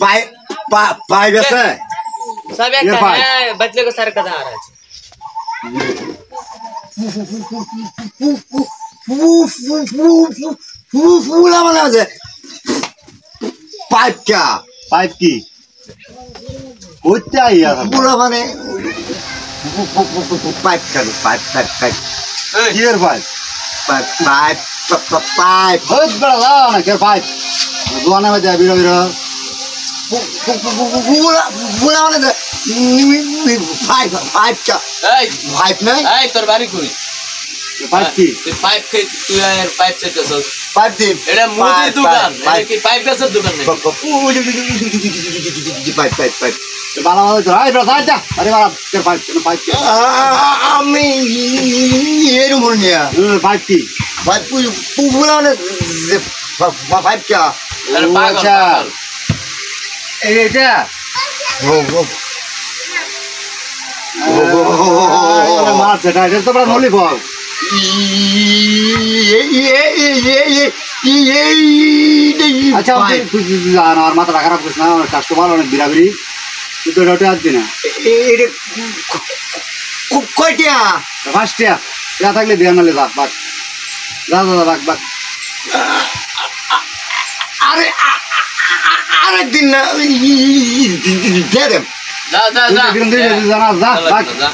pipe ऐसा है सब एक है बदले को सर कदा आ रहा है फूला वाला है पाइप क्या पाइप की होता है यार फूला माने पाइप कर पाइप पाइप पाइप कियर पाइप पाइप पाइप पाइप बहुत बड़ा ना क्या पाइप दुआने में जाए बिरो बिरो फूला वाला है पाइप पाइप क्या पाइप नहीं तोर बारी कोई पाइप की पाइप के तू यार पाइप से कसो पाइप दे एड़ा मोदी दुकान एड़ा की पाइप का सब दुकान नहीं पाइप पाइप पाइप बाला वाला तो राय बता जा अरे वाला तेरे पाइप पाइप की আমি এর মনে নিয়া पाइप की পাইপ পুরা না পাইপ क्या अरे पागल अच्छा এটা মাছ এটা এটা তো বড় নলি বল अच्छा তুই জানা আর মাথা খারাপ করিস না কাস্টমার অনেক বিরাবিরি তুই তো ওটা আজ দিনা কয়টা ফার্স্টটা যা থাকলে দিয়ে নালে যা বাক যা যা বাক বাক আরে আরেকদিন না দে দে जा जा जा জানা যা বাক जा